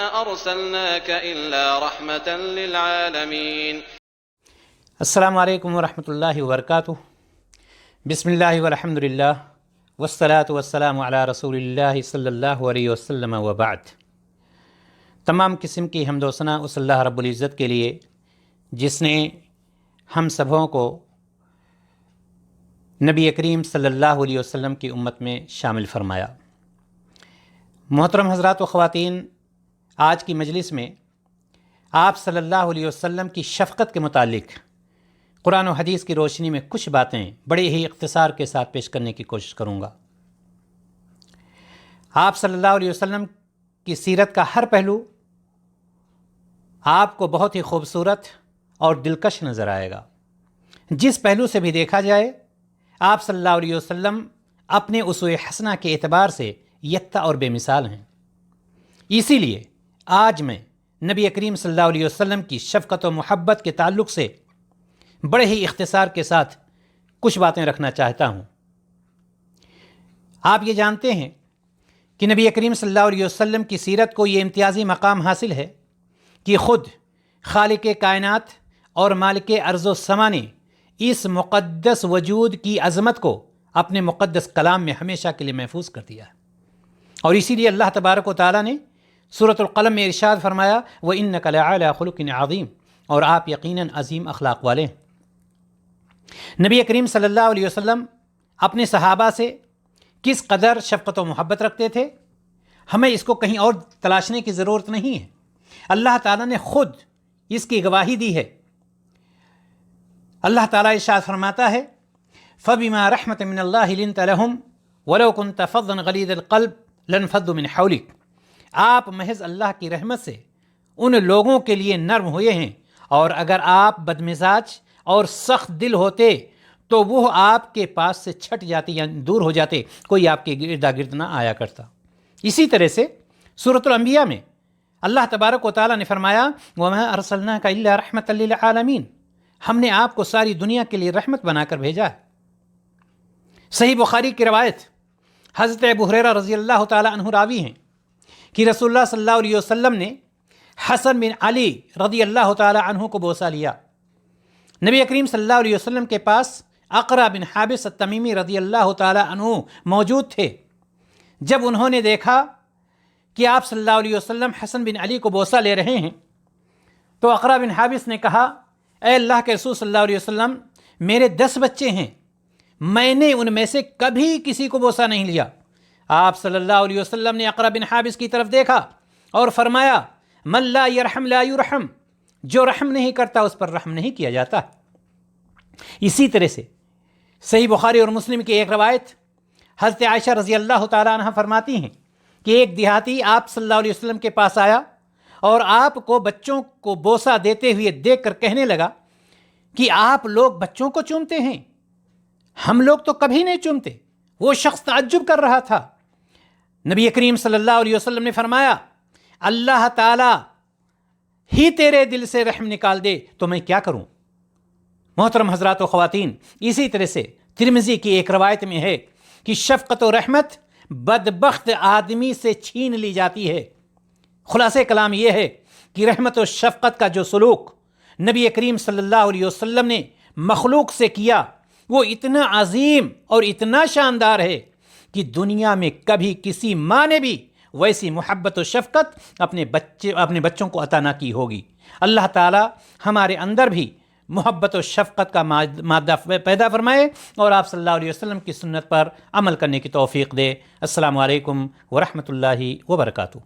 أرسلناك إلا رحمة للعالمين. السلام علیکم ورحمۃ اللہ وبرکاتہ. بسم اللہ والحمد للہ والصلاة والسلام علی رسول اللہ صلی اللہ علیہ وسلم وبعد. تمام قسم کی حمد و ثنا اس اللہ رب العزت کے لیے جس نے ہم سبھوں کو نبی کریم صلی اللہ علیہ وسلم کی امت میں شامل فرمایا. محترم حضرات و خواتین، آج کی مجلس میں آپ صلی اللہ علیہ وسلم کی شفقت کے متعلق قرآن و حدیث کی روشنی میں کچھ باتیں بڑے ہی اختصار کے ساتھ پیش کرنے کی کوشش کروں گا. آپ صلی اللہ علیہ وسلم کی سیرت کا ہر پہلو آپ کو بہت ہی خوبصورت اور دلکش نظر آئے گا. جس پہلو سے بھی دیکھا جائے آپ صلی اللہ علیہ وسلم اپنے اسوہ حسنہ کے اعتبار سے یکتا اور بے مثال ہیں. اسی لیے آج میں نبی کریم صلی اللہ علیہ وسلم کی شفقت و محبت کے تعلق سے بڑے ہی اختصار کے ساتھ کچھ باتیں رکھنا چاہتا ہوں. آپ یہ جانتے ہیں کہ نبی کریم صلی اللہ علیہ وسلم کی سیرت کو یہ امتیازی مقام حاصل ہے کہ خود خالق کائنات اور مالک ارض و سما نے اس مقدس وجود کی عظمت کو اپنے مقدس کلام میں ہمیشہ کے لیے محفوظ کر دیا. اور اسی لیے اللہ تبارک و تعالیٰ نے سورۃ القلم میں ارشاد فرمایا وَإِنَّكَ لَعَلَىٰ خُلُقٍ عَظِيمٍ، اور آپ یقیناً عظیم اخلاق والے ہیں. نبی کریم صلی اللہ علیہ وسلم اپنے صحابہ سے کس قدر شفقت و محبت رکھتے تھے ہمیں اس کو کہیں اور تلاشنے کی ضرورت نہیں ہے. اللہ تعالیٰ نے خود اس کی گواہی دی ہے. اللہ تعالیٰ ارشاد فرماتا ہے فَبِمَا رَحْمَةٍ مِّنَ اللَّهِ لِنْتَ لَهُمْ وَلَوْ كُنْتَ فَظًّا غَلِيظَ الْقَلْبِ لَانفَضُّوا مِنْ حَوْلِكَ. آپ محض اللہ کی رحمت سے ان لوگوں کے لیے نرم ہوئے ہیں، اور اگر آپ بدمزاج اور سخت دل ہوتے تو وہ آپ کے پاس سے چھٹ جاتے یا دور ہو جاتے، کوئی آپ کے گردا گرد نہ آیا کرتا. اسی طرح سے سورۃ الانبیاء میں اللہ تبارک و تعالیٰ نے فرمایا وَمَا أَرْسَلْنَاكَ إِلَّا رَحْمَةً لِّلْعَالَمِينَ، ہم نے آپ کو ساری دنیا کے لیے رحمت بنا کر بھیجا ہے. صحیح بخاری کی روایت حضرت ابو ہریرہ رضی اللہ تعالیٰ عنہ راوی ہیں کہ رسول اللہ صلی اللہ علیہ وسلم نے حسن بن علی رضی اللہ تعالیٰ عنہ کو بوسہ لیا. نبی کریم صلی اللہ علیہ وسلم کے پاس اقرع بن حابس التمیمی رضی اللہ تعالیٰ عنہ موجود تھے. جب انہوں نے دیکھا کہ آپ صلی اللہ علیہ وسلم حسن بن علی کو بوسہ لے رہے ہیں تو اقرع بن حابس نے کہا اے اللہ کے رسول صلی اللہ علیہ وسلم، میرے 10 بچے ہیں، میں نے ان میں سے کبھی کسی کو بوسہ نہیں لیا. آپ صلی اللہ علیہ وسلم نے اقرع بن حابس کی طرف دیکھا اور فرمایا من لا یرحم لا یرحم، جو رحم نہیں کرتا اس پر رحم نہیں کیا جاتا. اسی طرح سے صحیح بخاری اور مسلم کی ایک روایت حضرت عائشہ رضی اللہ تعالیٰ عنہ فرماتی ہیں کہ ایک دیہاتی آپ صلی اللہ علیہ وسلم کے پاس آیا اور آپ کو بچوں کو بوسہ دیتے ہوئے دیکھ کر کہنے لگا کہ آپ لوگ بچوں کو چومتے ہیں، ہم لوگ تو کبھی نہیں چومتے. وہ شخص تعجب کر رہا تھا. نبی کریم صلی اللہ علیہ وسلم نے فرمایا اللہ تعالیٰ ہی تیرے دل سے رحم نکال دے تو میں کیا کروں. محترم حضرات و خواتین، اسی طرح سے ترمذی کی ایک روایت میں ہے کہ شفقت و رحمت بدبخت آدمی سے چھین لی جاتی ہے. خلاصہ کلام یہ ہے کہ رحمت و شفقت کا جو سلوک نبی کریم صلی اللہ علیہ وسلم نے مخلوق سے کیا وہ اتنا عظیم اور اتنا شاندار ہے کہ دنیا میں کبھی کسی ماں نے بھی ویسی محبت و شفقت اپنے بچوں کو عطا نہ کی ہوگی. اللہ تعالی ہمارے اندر بھی محبت و شفقت کا مادہ پیدا فرمائے اور آپ صلی اللہ علیہ وسلم کی سنت پر عمل کرنے کی توفیق دے. السلام علیکم ورحمۃ اللہ وبرکاتہ.